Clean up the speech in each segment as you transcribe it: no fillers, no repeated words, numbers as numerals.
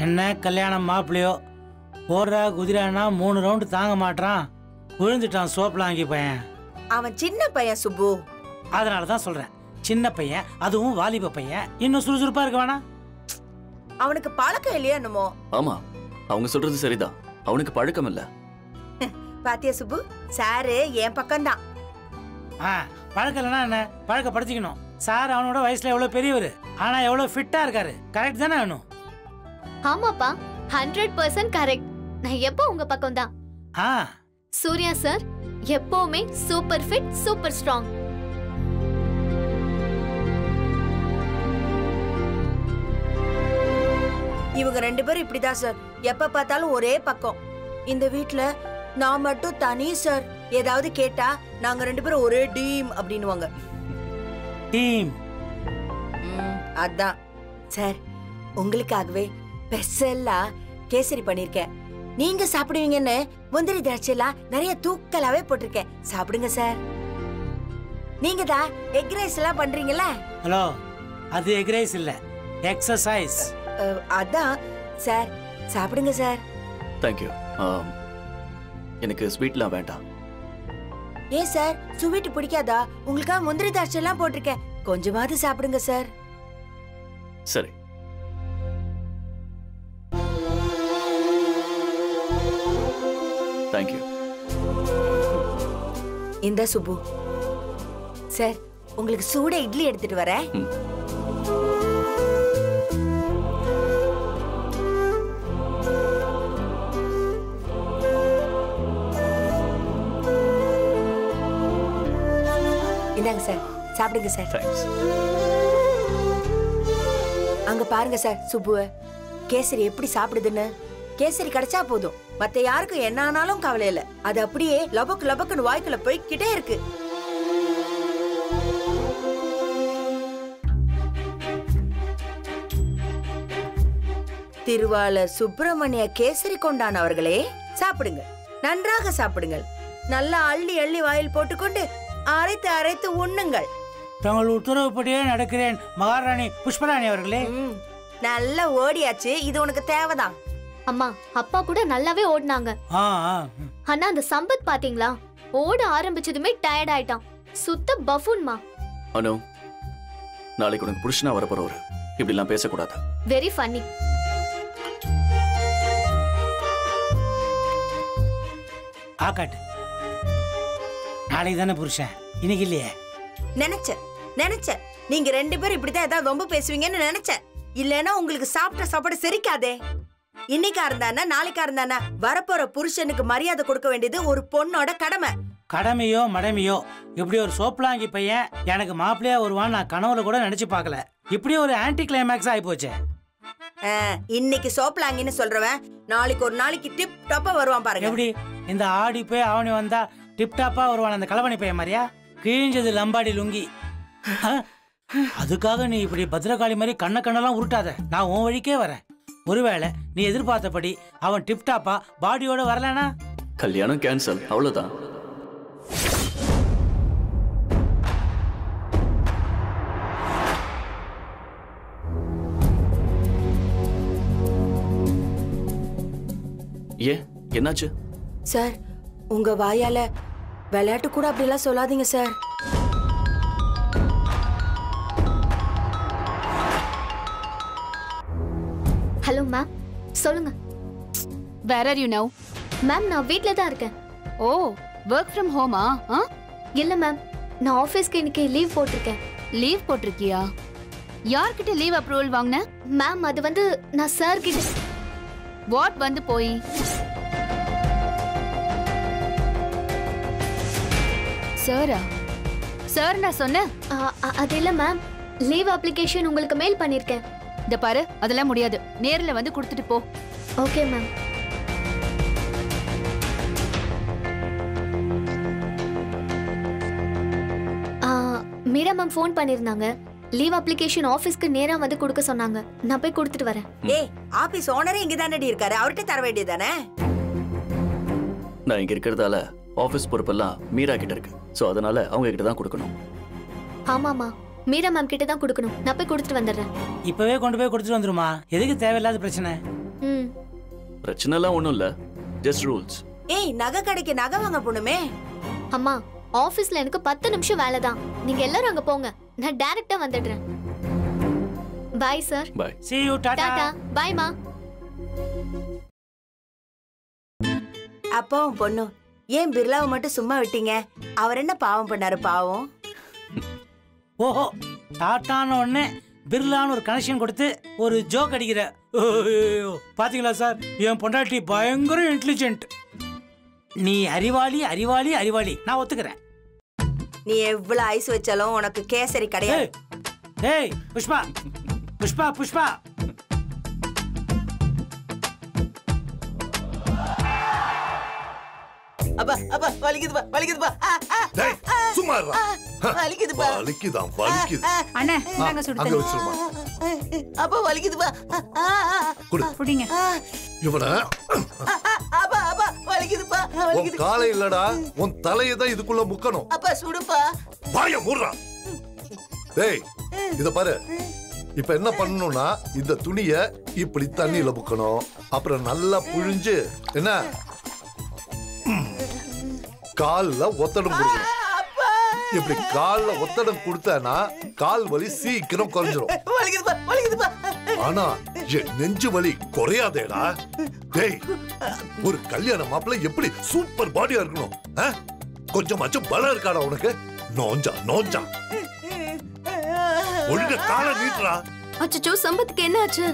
என்ன கல்யாணம் மாப்பிள்ளையோ ஓடுறா குதிரானா 3 ரவுண்டு தாங்க மாட்டான், விழுந்துட்டான் சோப்பில் வாங்கி பையன். அவன் சின்ன பையன் சுப்பு. அதனால தான் சொல்றேன், சின்ன பையன், அதுவும் வாலிப பையன், இன்னும் சுறுசுறுப்பா இருக்க வேணா. அவனுக்கு பழக்கம் இல்லையா என்னமோ? ஆமா, அவங்க சொல்றது சரிதான், அவனுக்கு பழக்கம் இல்ல. பாத்தியா சுப்பு, சாரு என் பக்கம்தான். பழக்கம் இல்லைன்னா என்ன, பழக்கப்படுத்திக்கணும். சார் அவனோட வயசுல எவ்வளவு பெரியவர், ஆனா எவ்வளவு ஃபிட்டா இருக்காரு. கரெக்ட் தானே வேணும்? ஆமாப்பா, 100% கரெக்ட். நான் எப்போ உங்க பக்கம் தான். சூர்யா சார் எப்பவுமே சூப்பர் ஃபிட், சூப்பர் ஸ்ட்ராங். இவங்க 2 பேரும் இப்படிதான் சார், எப்ப பார்த்தாலும் ஒரே பக்கம். இந்த வீட்ல நான் மட்டும் தனி சார். ஏதாவது கேட்டா நாங்க 2 பேரும் ஒரே டீம் அப்படின்னுவாங்க. டீம்? அதான் சார், உங்களுக்காகவே ஸ்பெஷலா கேசரி பண்ணிருக்கேன். நீங்க சாப்பிடுவீங்கன்னு முந்திரி திராட்சை எல்லாம் நிறைய தூக்கலாவே போட்டிருக்கேன். சாப்பிடுங்க சார். நீங்க தான் எக் ரைஸ் எல்லாம் பண்றீங்கல்ல? ஹலோ, அது எக் ரைஸ் இல்ல, எக்ஸசைஸ். அதான் சார், சாப்பிடுங்க சார். தேங்க்யூ. எனக்கு ஸ்வீட்லாம் வேண்டாம். ஏன் சார், ஸ்வீட் பிடிக்காதா? உங்களுக்காக முந்திரி திராட்சை எல்லாம் போட்டிருக்கேன், கொஞ்சமாவது சாப்பிடுங்க சார். சரி. தேங்க்யூ. இந்த சுப்பு சார், உங்களுக்கு சூட இட்லி எடுத்துட்டு வரேன். இந்தாங்க சார், சாப்பிடுங்க சார். அங்க பாருங்க சார் சுப்புவ, கேசரி எப்படி சாப்பிடுதுன்னு. கேசரி கிடைச்சா போதும், மத்த யாருக்கும் என்ன ஆனாலும் கவலை இல்ல. அது அப்படியே லபக்கு லபக்குன்னு வாய்க்குள்ள போய்கிட்டே இருக்கு. திருவாளர் சுப்பிரமணிய கேசரி கொண்டான் அவர்களே, சாப்பிடுங்க, நன்றாக சாப்பிடுங்கள். நல்லா அள்ளி அள்ளி வாயில் போட்டுக்கொண்டு அரைத்து அரைத்து உண்ணுங்கள். தங்கள் உத்தரவுப்படியே நடக்கிறேன் மகாராணி புஷ்பராணி அவர்களே. நல்லா ஓடியாச்சு, இது உனக்கு தேவைதான். அம்மா, அப்பா கூட நல்லாவே ஓடினாங்க. ஆனா அந்த சம்பத் பாத்தீங்களா, ஓட ஆரம்பிச்சதுமே டயர்ட் ஆயிட்டான். சுத்த பஃபூன்மா. அனு, நாளைக்கு உனக்கு புருஷனா வரப்போறவரு இப்படி எல்லாம் பேசக்கூடாது. Very funny. ஆகாட்டு, நாளைக்கு தானே புருஷன், இன்னைக்கு இல்லையே. நினைச்ச நீங்க 2 பேரும் இப்படிதான் ஏதாவது ரொம்ப பேசுவீங்கன்னு நினைச்சேன். இல்லன்னா உங்களுக்கு சாப்பிட்ட சாப்பாடு செரிக்காதே. இன்னைக்கா இருந்தானா நாளைக்கா இருந்தானா வரப்போற புருஷனுக்கு மரியாதை கொடுக்க வேண்டியது ஒரு பொண்ணோட கடமை. கடமையோ மடமையோ, இப்படி ஒரு சோப்லாங்கி பையன் எனக்கு மாப்பிள்ளையா வருவான்னு நான் கனவுல கூட நினைச்சு பார்க்கல. இப்படி ஒரு ஆன்டி கிளைமேக்ஸ் ஆகி போச்சு. இன்னைக்கு சோப்லாங்கின்னு சொல்றவன் நாளைக்கு ஒரு நாளைக்கு டிப் டாப்பா வருவான் பாருங்க. எப்படி இந்த ஆடி போய் அவனி வந்தா டிப் டாப்பா வருவான் அந்த கலவணி பையன் மாதிரியா? கிழிஞ்சது லம்பாடி லுங்கி. அதுக்காக நீ இப்படி பத்ரகாளி மாதிரி கண்ணெல்லாம் உருட்டாத. நான் உன் வழிக்கே வரேன். ஒருவேளை நீ எதிர்பார்த்தபடி அவன் டிப்டாப்பா பாடியோட வரலனா கல்யாணம் கேன்சல், அவ்வளவுதான். என்னாச்சு சார்? உங்க வாயால விளையாட்டு கூட அப்படிலாம் சொல்லாதீங்க சார். ஹலோ மேம், சொல்லுங்க. Where are you now? Ma'am, நான் வீட்ல தான் இருக்கேன். ஓ, work from home ஆ? இல்ல மேம், நான் ஆபீஸ்க்கு இன்னைக்கு லீவ் போட்டிருக்கேன். லீவ் போட்டிருக்கியா? யார்கிட்ட லீவ் அப்ரூவல் வாங்குன? மேம், அது வந்து நான் சார் கிட்ட. வாட் வந்து போய்? சாரா? சார் நான் சொன்னேன். அது இல்ல மேம், லீவ் அப்ளிகேஷன் உங்களுக்கு மெயில் பண்ணிருக்கேன். இந்த பாரு, அதெல்லாம் முடியாது, நேர்ல வந்து கொடுத்துட்டு போ. Okay ma'am. Meera ma'am phone பண்ணிருந்தாங்க. லீவ் அப்ளிகேஷன் ஆபீஸ்க்கு நேரா வந்து கொடுக்க சொன்னாங்க. நான் போய் கொடுத்துட்டு வரேன். ஏய், ஆபீஸ் ஓனரே இங்க தானடி இருக்காரு, அவர்கிட்ட தர வேண்டியதானே? நான் இங்க இருக்கிறதால ஆபீஸ் பொறுப்பெல்லாம் மீரா கிட்ட இருக்கு. சோ அதனால அவங்க கிட்ட தான் கொடுக்கணும். ஆமாமா, மீரா மேம் கிட்ட தான் கொடுக்கணும். நான் போய் கொடுத்துட்டு வந்துடுறேன். இப்பவே கொண்டு போய் கொடுத்துட்டு வந்துருமா? எதுக்கு தேவையில்லாத பிரச்சனை? ம். பிரச்சனை எல்லாம் ஒண்ணும் இல்ல, ஜஸ்ட் ரூல்ஸ். ஏய் நகை கடைக்கு நகை வாங்க போணுமே. அம்மா ஆபீஸ்ல எனக்கு 10 நிமிஷம் வேலை தான். நீங்க எல்லாரும் அங்க போங்க, நான் டைரக்டா வந்துடுறேன். Bye sir. Bye. See you, tata. Tata. Bye மா. அப்பாவும் பொண்ணும் ஏன் பிர்லாவை மட்டும் சும்மா விட்டீங்க? அவர் என்ன பாவம் பண்ணாரு பாவம்? ஓஹோ, டாட்டான உடனே பிர்லான்னு ஒரு கனெக்ஷன் கொடுத்து ஒரு ஜோக் அடிக்கிற. ஐயோ, பாத்தீங்களா சார், என் பொண்டாட்டி பயங்கர இன்டெலிஜென்ட். நீ அறிவாளி அறிவாளி அறிவாளி, நான் ஒத்துக்கிறேன். நீ எவ்வளவு ஐஸ் வச்சாலும் உனக்கு கேசரி கிடையாது. ஏய் புஷ்பா புஷ்பா புஷ்பா, அப்பா அப்பா வலிக்குதுப்பா வலிக்குதுப்பா. டேய் சும்மா இருடா. வலிக்குதுப்பா. வலிக்குதா வலிக்குது. அண்ணே நாங்க சுடு அங்க தண்ணி. வச்சிருமா. அப்பா வலிக்குதுப்பா. குடு. புடிங்க. இவன அப்பா அப்பா வலிக்குதுப்பா உன் வலிக்குது. காலை இல்லடா, உன் தலையை தான் இதுக்குள்ள முக்கணும். அப்பா சுடுப்பா. வாய மூடுறா. டேய் இத பாரு, இப்ப என்ன பண்ணணும்னா இந்த துணிய இப்படி தண்ணியில முக்கணும். அப்புறம் நல்லா புழிஞ்சு என்ன கால்ல ஒத்தடம் கொடுக்கணும். இப்படி கால்ல ஒத்தடம் கொடுத்தனா கால் வலி சீக்கிரம் குறைஞ்சிரும். வலிக்குதுப்பா வலிக்குதுப்பா. ஆனா என் நெஞ்சு வலி குறையாதேடா. டேய் ஒரு கல்யாண மாப்பிள்ளை எப்படி சூப்பர் பாடியா இருக்கணும்? கொஞ்சமாச்சும் பலம் இருக்காடா உனக்கு? நோஞ்சா நோஞ்சா ஒழுங்க காலை நீட்டுறா. அச்சச்சோ சம்பத்துக்கு என்ன ஆச்சு?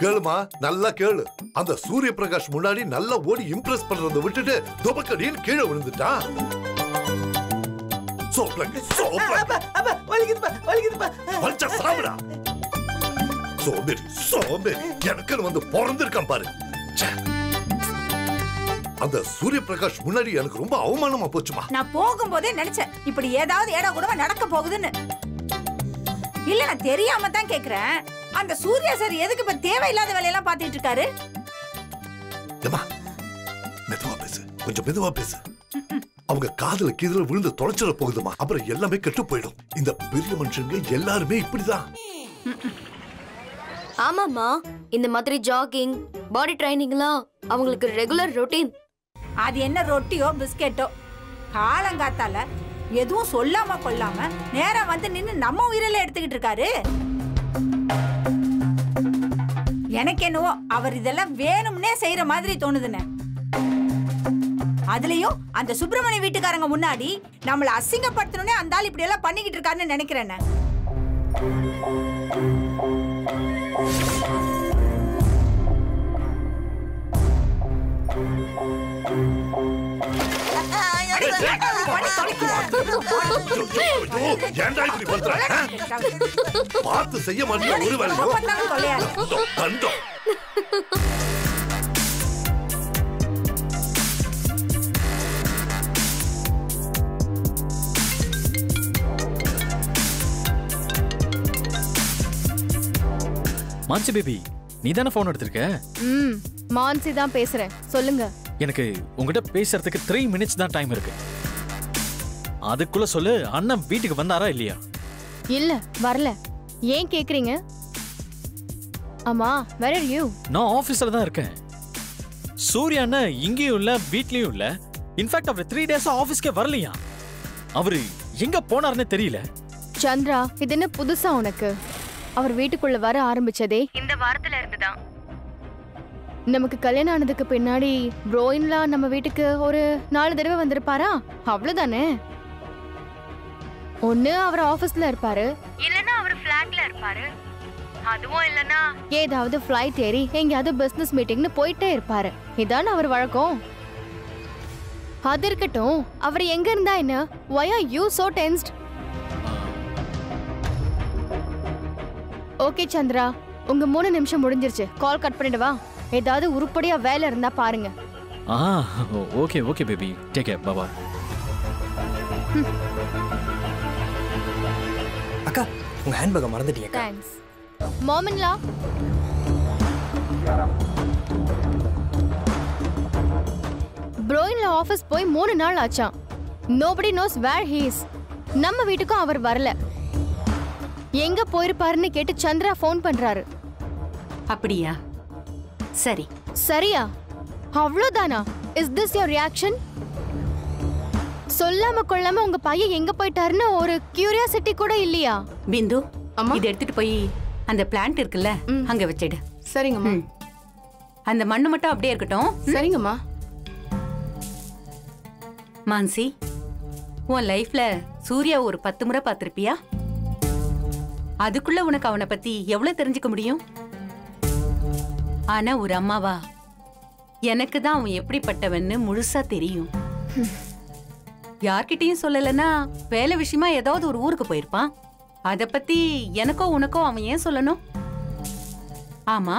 கேளுமா, நல்லா கேளு. அந்த சூரிய பிரகாஷ் முன்னாடி நல்லா ஓடி இம்ப்ரெஸ் பண்றதை விட்டுட்டு துபக்கடின்னு கீழே விழுந்துட்டா. சோப்லங்க சோப்லங்க. அப்பா வலிக்குதுப்பா வலிக்குதுப்பா. வலிச்சா சாப்பிடா. சோம்பேறி சோம்பேறி, எனக்கு வந்து பிறந்திருக்கான் பாரு. ச்சே. அந்த சூரிய பிரகாஷ் முன்னாடி எனக்கு ரொம்ப அவமானமா போச்சுமா. நான் போகும்போதே நினைச்சேன் இப்படி ஏதாவது ஏடா கூடவா நடக்க போகுதுன்னு. இல்ல நான் தெரியாம தான் கேக்குறேன். அந்த சூர்யா சார் எதுக்கு இப்ப தேவையில்லாத வேலையெல்லாம் பாத்துட்டு இருக்காரு? ஏம்மா, மெதுவா பேசு, கொஞ்சம் மெதுவா பேசு. அவங்க காதுல கீதுல விழுந்து தொலைச்சிட போகுதுமா. அப்புறம் எல்லாமே கெட்டு போயிடும். இந்த பெரிய மனுஷங்க எல்லாருமே இப்படிதான். ஆமாமா, இந்த மாதிரி ஜாகிங் பாடி ட்ரைனிங்லாம் அவங்களுக்கு ரெகுலர் ரொட்டீன். அது என்ன ரொட்டியோ பிஸ்கெட்டோ, காலங்காத்தால எதுவும் சொல்லாம கொள்ளாம நேரா வந்து நின்னு நம்ம உயிரில எடுத்துக்கிட்டு இருக்காரு. எனக்கு என்னவோ அவர் இதெல்லாம் வேணும்னே செய்யற மாதிரி தோணுதுன்னு. அதுலயும் அந்த சுப்பிரமணிய வீட்டுக்காரங்க முன்னாடி நம்மள அசிங்கப்படுத்தணும்னே அந்த ஆள் இப்படி எல்லாம் பண்ணிக்கிட்டு இருக்காருன்னு நினைக்கிறேன். ஏன்டா இப்படி பண்ற? பார்த்து செய்ய மாட்டியா ஒரு வேலையும்? கண்டோம். மான்சி பேபி, நீ தானே போன் எடுத்திருக்க? மான்சி தான் பேசுறேன், சொல்லுங்க. எனக்கு உங்ககிட்ட பேசுறதுக்கு 3 minutes தான் டைம் இருக்கு. அதுக்குள்ள சொல்லு, அண்ணன் வீட்டுக்கு வந்தாரா இல்லையா? இல்ல வரல. ஏன் கேக்குறீங்க? அம்மா where are you? நான் ஆபீஸ்ல தான் இருக்கேன். சூர்யா அண்ணன் இங்கேயும் இல்ல வீட்லயும் இல்ல. இன்ஃபேக்ட் அவர் 3 days ஆபீஸ்க்கே வரலையா. அவரு எங்க போனாருன்னு தெரியல. சந்திரா, இது என்ன புதுசா உனக்கு? அவர் வீட்டுக்குள்ள வர ஆரம்பிச்சதே இந்த வாரத்துல இருந்துதான். நமக்கு கல்யாணம் ஆனதுக்கு பின்னாடி ப்ரோயின்லாம் நம்ம வீட்டுக்கு ஒரு 4 தடவை வந்திருப்பாரா? அவ்வளவுதானே. ஒண்ணு அவர் ஆபீஸ்ல இருப்பாரு, இல்லனா அவர் ஃபிளாட்ல இருப்பாரு, அதுவும் இல்லனா ஏதாவது ஃளைட் ஏறி எங்கயாவது பிசினஸ் மீட்டிங்னு போயிட்டே இருப்பாரு. இதான அவர் வழக்கம். அது இருக்கட்டும், அவர் எங்க இருந்தா என்ன? Why are you so tensed? Okay Chandra, உங்க 3 நிமிஷம் முடிஞ்சிருச்சு. கால் கட் பண்ணிடுவா. ஏதாவது உருப்படியா வேலை இருந்தா பாருங்க. Okay okay baby, take care, bye bye. அக்கா, உங்க ஹேண்ட்பேக் மறந்துட்டீங்க. தேங்க்ஸ். மாமன்லா, ப்ரோயின்ல ஆபீஸ் போய் 3 நாள் ஆச்சாம். nobody knows where he is. நம்ம வீட்டுக்கும் அவர் வரல. எங்க போயிருப்பாருன்னு கேட்டு சந்திரா ஃபோன் பண்றாரு. அப்படியா? சரி. சரியா? அவ்வளவுதானா? Is this your reaction? சொல்லாம கொள்ளாம உங்க பையன் எங்க போயிட்டாருன்னு ஒரு கியூரியாசிட்டி கூட இல்லையா? பிந்து, இதை எடுத்துட்டு போய் அந்த பிளான்ட் இருக்குல்ல அங்க வச்சிடு. சரிங்கம்மா. அந்த மண்ணு மட்டும் அப்படியே இருக்கட்டும். சரிங்கம்மா. மான்சி, உன் லைஃப்ல சூர்யா ஒரு 10 முறை பார்த்திருப்பியா? அதுக்குள்ள உனக்கு அவனை பத்தி எவ்வளவு தெரிஞ்சுக்க முடியும்? ஆனா ஒரு அம்மாவா எனக்கு தான் அவன் எப்படிப்பட்டவன்னு முழுசா தெரியும். யார்கிட்டயும் சொல்லலன்னா வேலை விஷயமா ஏதாவது ஒரு ஊருக்கு போயிருப்பான். அத பத்தி எனக்கோ உனக்கோ அவன் ஏன் சொல்லணும்? ஆமா,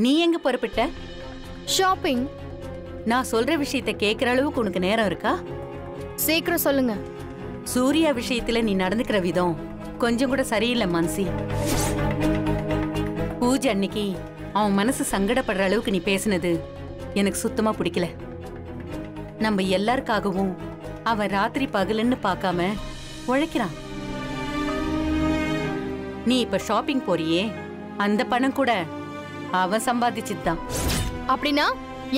நீ எங்க புறப்பட்ட? ஷாப்பிங். நான் சொல்ற விஷயத்தை கேட்கிற அளவுக்கு உனக்கு நேரம் இருக்கா? சீக்கிரம் சொல்லுங்க. சூர்யா விஷயத்துல நீ நடந்துக்கிற விதம் கொஞ்சம் கூட சரியில்லை மான்சி. பூஜை அன்னைக்கு அவன் மனசு சங்கடப்படுற அளவுக்கு நீ பேசினது எனக்கு சுத்தமா பிடிக்கல. நம்ம எல்லாருக்காகவும் அவன் ராத்திரி பகலுன்னு பார்க்காம உழைக்கிறான். நீ இப்ப ஷாப்பிங் போறியே, அந்த பணம் கூட அவன் சம்பாதிச்சுதான். அப்படின்னா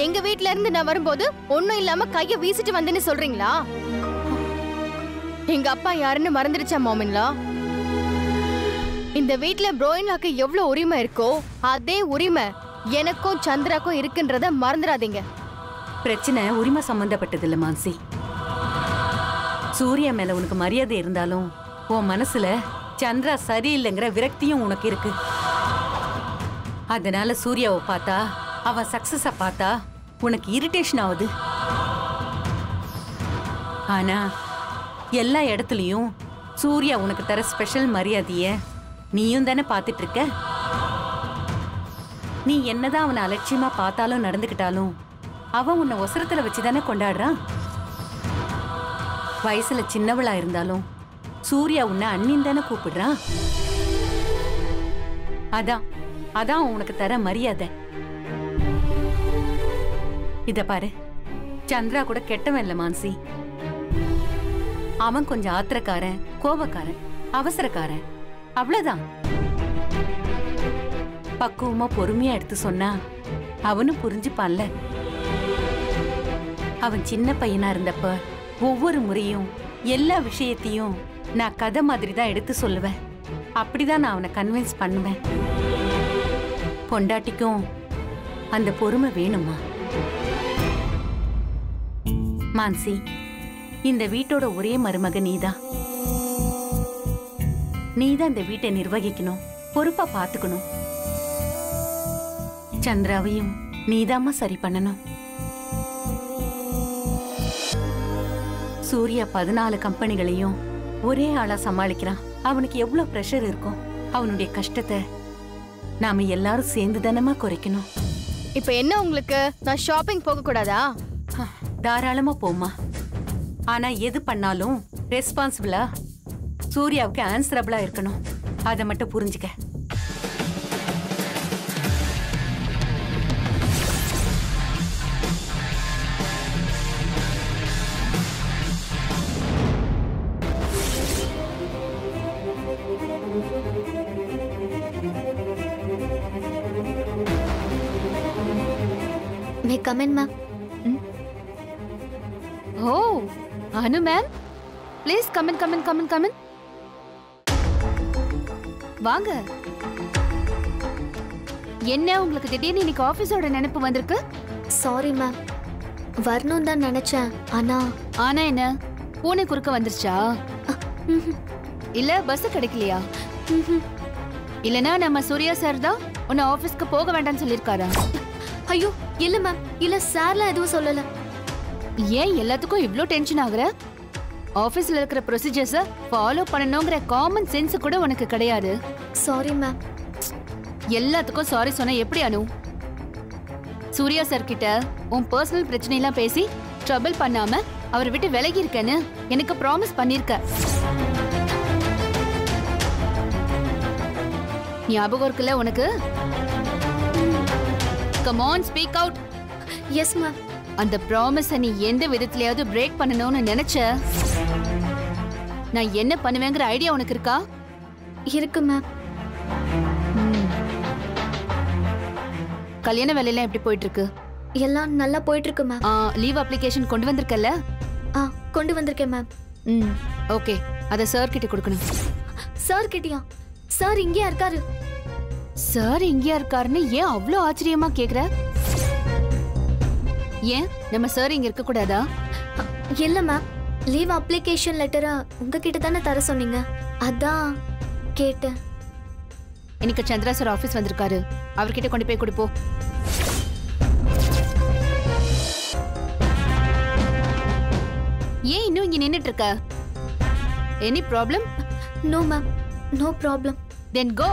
எங்க வீட்ல இருந்து நான் வரும்போது ஒண்ணும் இல்லாம கைய வீசிட்டு வந்தேன்னு சொல்றீங்களா? எங்க அப்பா யாருன்னு மறந்துடுச்சா மாமின்லா? இந்த வீட்ல ப்ரோயின்லாக்கு எவ்வளவு உரிமை இருக்கோ அதே உரிமை எனக்கும் சந்திராக்கும் இருக்குன்றத மறந்துடாதீங்க. பிரச்சனை உரிமை சம்பந்தப்பட்டது இல்ல மான்சி. சூர்யா மேல உனக்கு மரியாதை இருந்தாலும் உன் மனசுல சந்திரா சரியில்லைங்கிற விரக்தியும் உனக்கு இருக்கு. அதனால சூர்யாவை பார்த்தா, அவன் சக்சஸ பார்த்தா உனக்கு இரிட்டேஷன் ஆகுது. ஆனா எல்லா இடத்துலயும் சூர்யா உனக்கு தர ஸ்பெஷல் மரியாதைய நீயும் தானே பார்த்துட்டு இருக்க. நீ என்னதான் அவனை அலட்சியமா பார்த்தாலும் நடந்துக்கிட்டாலும் அவன் உன்னை ஒசரத்துல வச்சுதானே கொண்டாடுறான். வயசுல சின்னவளா இருந்தாலும் சூர்யா உன்னை அண்ணின் தானே கூப்பிடுறான். அதான் உனக்கு தர மரியாதை. இத பாரு, சந்திரா கூட கெட்டவன் இல்ல மான்சி. அவன் கொஞ்சம் ஆத்திரக்காரன், கோபக்காரன், அவசரக்காரன், அவ்வளவுதான். பக்குவமா பொறுமையா எடுத்து சொன்னா அவனும் புரிஞ்சுப்பான்ல. அவன் சின்ன பையனா இருந்தப்ப ஒவ்வொரு முறையும் எல்லா விஷயத்தையும் நான் கதை மாதிரி தான் எடுத்து சொல்லுவேன். அப்படிதான் நான் அவனை கன்வின்ஸ் பண்ணுவேன். பொண்டாட்டிக்கும் அந்த பொறுமை வேணுமா? மான்சி, இந்த வீட்டோட ஒரே மருமக நீதான். நீதான் இந்த வீட்டை நிர்வகிக்கணும், பொறுப்பா பாத்துக்கணும். சந்திராவையும் நீதாமா சரி பண்ணணும். சூர்யா 14 கம்பெனிகளையும் ஒரே ஆளா சமாளிக்கிறான். அவனுக்கு எவ்வளவு பிரஷர் இருக்கும். அவனுடைய கஷ்டத்தை நாம எல்லாரும் சேர்ந்து தானமா குறைக்கணும். இப்ப என்ன உங்களுக்கு, நான் ஷாப்பிங் போக கூடாதா? தாராளமா போமா. ஆனா எது பண்ணாலும் ரெஸ்பான்சிபிளா சூர்யாவுக்கு ஆன்சரபிளா இருக்கணும். அதை மட்டும் புரிஞ்சுக்க. May come in ma'am. ஓ, Anu ma'am, please come in, come in, come in, come in. வாங்க. என்ன உங்களுக்கு திடீர்னு இன்னைக்கு ஆபீஸோட நினைப்பு வந்திருக்கு? சாரி மேம், வரணும் தான் நினைச்சேன். ஆனா என்ன, பூனை குறுக்க வந்துருச்சா? இல்ல பஸ் கிடைக்கலையா? இல்லனா நம்ம சூர்யா சார் தான் உன்னை ஆபீஸ்க்கு போக வேண்டாம்னு சொல்லிருக்காரா? ஐயோ இல்ல மேம், இல்ல சார்லாம் எதுவும் சொல்லல. ஏன் எல்லாத்துக்கும் இவ்ளோ டென்ஷன் ஆகுற? ஆபீஸ்ல இருக்கிற ப்ரொசீஜர்ஸ ஃபாலோ பண்ணணும்ங்கற காமன் சென்ஸ் கூட உனக்கு கிடையாது. Sorry ma'am. எல்லாத்துக்கும் சாரி சொன்னா எப்படி அனு? சூர்யா சார் கிட்ட உன் பர்சனல் பிரச்சனை எல்லாம் பேசி ட்ரபிள் பண்ணாம அவரை விட்டு விலகி இருக்கேன்னு எனக்கு ப்ராமிஸ் பண்ணிருக்க. ஞாபகம் இருக்குல்ல உனக்கு? Come on, speak out. Yes ma'am. அந்த ப்ராமிஸை நீ எந்த விதத்திலயாவது பிரேக் பண்ணணும்னு நினைச்ச, நான் என்ன பண்ணுவேங்கிற ஐடியா உனக்கு இருக்கா? இருக்கு மேம். கல்யாண வேலையெல்லாம் எப்படி போயிட்டு இருக்கு? எல்லாம் நல்லா போயிட்டு இருக்கு மேம். லீவ் அப்ளிகேஷன் கொண்டு வந்திருக்கல்ல? கொண்டு வந்திருக்கேன் மேம். ஓகே, அத சார் கிட்ட கொடுக்கணும். சார் கிட்டயா? சார் இங்கேயா இருக்காரு? சார் இங்கேயா இருக்காருன்னு ஏன் அவ்வளோ ஆச்சரியமா கேக்குற? ஏன் நம்ம சார் இங்க இருக்க கூடாதா? இல்ல மேம், லீவ் அப்ளிகேஷன் லெட்டரா உங்ககிட்ட தானே தர சொன்னீங்க, அதான் கேட்டேன். இன்னைக்கு சந்திரா சார் ஆபீஸ் வந்திருக்காரு, அவர்கிட்ட கொண்டு போய் கொடுப்போ. ஏன் இன்னும் இங்க நின்னுட்டு இருக்க? Any problem? No ma'am, no problem. Then go.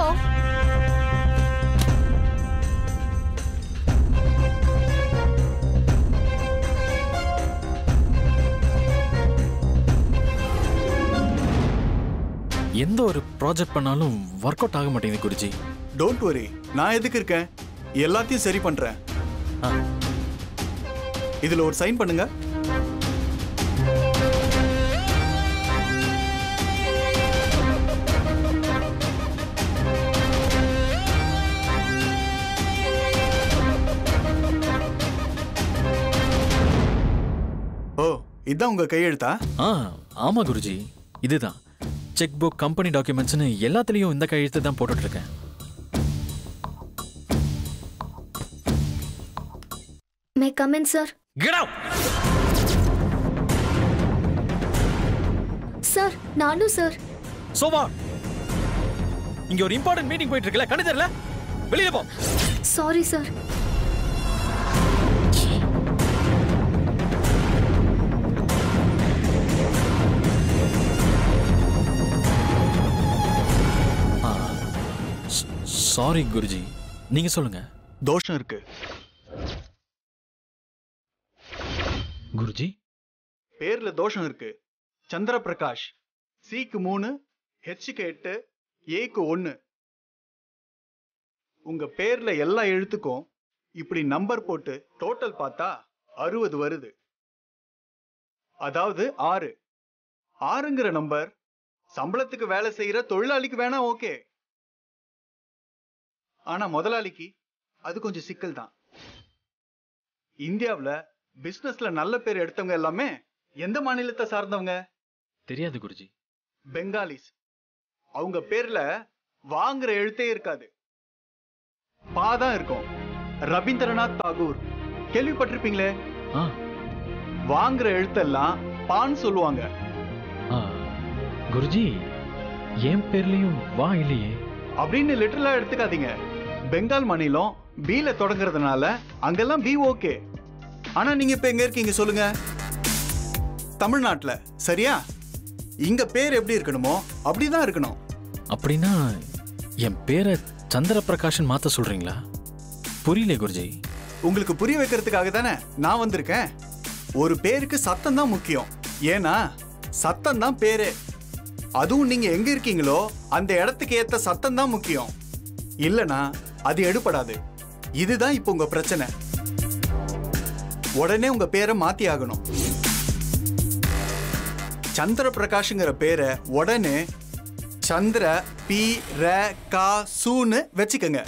எந்த ஒரு ப்ராஜெக்ட் பண்ணாலும் ஒர்க் அவுட் ஆக மாட்டேங்குது குருஜி. டோன்ட் வரி, நான் எதுக்கு இருக்கேன், எல்லாத்தையும் சரி பண்றேன். இதுல ஒரு சைன் பண்ணுங்க. ஓ, இதான் உங்க கையெழுத்தா? ஆமா குருஜி, இதுதான். செக் புக், கம்பெனி டாக்குமெண்ட்ஸ்னு எல்லாத்துலயும் இந்த கையெழுத்து தான் போட்டுட்டு இருக்கேன். மே கம் இன் சார்? Get out. சார், நானும் சார். சோவா, இங்க ஒரு இம்பார்ட்டன்ட் மீட்டிங் போயிட்டு இருக்குல, கண்ணு தெரியல, வெளியில போ. Sorry sir. சாரி குருஜி, நீங்க சொல்லுங்க. தோஷம் இருக்கு குருஜி. பேர்ல தோஷம் இருக்கு. சந்திர பிரகாஷ். சிக்கு 3, ஹெச்சுக்கு 8, ஏக்கு 1. உங்க பேர்ல எல்லா எழுத்துக்கும் இப்படி நம்பர் போட்டு டோட்டல் பார்த்தா 60 வருது. அதாவது 6. 6ங்கிற நம்பர் சம்பளத்துக்கு வேலை செய்யற தொழிலாளிக்கு வேணா ஓகே, ஆனா முதலாளிக்கு அது கொஞ்சம் சிக்கல் தான். இந்தியாவுல பிசினஸ்ல நல்ல பேர் எடுத்தவங்க எல்லாமே எந்த மாநிலத்தை சார்ந்தவங்க தெரியாது குருஜி? பெங்காலிஸ். அவங்க பேர்ல வாங்குற எழுத்தே இருக்காது, பாதான் இருக்கும். ரவீந்திரநாத் தாகூர் கேள்விப்பட்டிருப்பீங்களே? வாங்குற எழுத்தெல்லாம் பான்னு சொல்லுவாங்க. குருஜி, என் பேர்லயும் வா இல்லையே அப்படின்னு லிட்டரலா எடுத்துக்காதீங்க. பெங்கால் மாநிலம் பீல தொடங்குறதுனால அங்கெல்லாம் பி ஓகே. ஆனா நீங்க இப்ப எங்க இருக்கீங்க சொல்லுங்க? தமிழ்நாட்டுல, சரியா? இங்க பேர் எப்படி இருக்கணுமோ அப்படிதான் இருக்கணும். அப்படின்னா என் பேரை சந்திர பிரகாஷன் மாத்த சொல்றீங்களா? புரியல குருஜி. உங்களுக்கு புரிய வைக்கிறதுக்காக தானே நான் வந்திருக்கேன். ஒரு பேருக்கு சத்தம் தான் முக்கியம், ஏன்னா சத்தம் தான் பேரு. அதுவும் நீங்க எங்க இருக்கீங்களோ அந்த இடத்துக்கு ஏத்த சத்தம் தான் முக்கியம், இல்லனா அது எடுபடாது. இதுதான் இப்போ உங்க பிரச்சனை. உடனே உங்க பேரை மாத்தி ஆகணும். சந்திர பிரகாஷ்ங்கிற பேரை உடனே சந்திர பி ர கா சூன்னு வச்சுக்கங்க.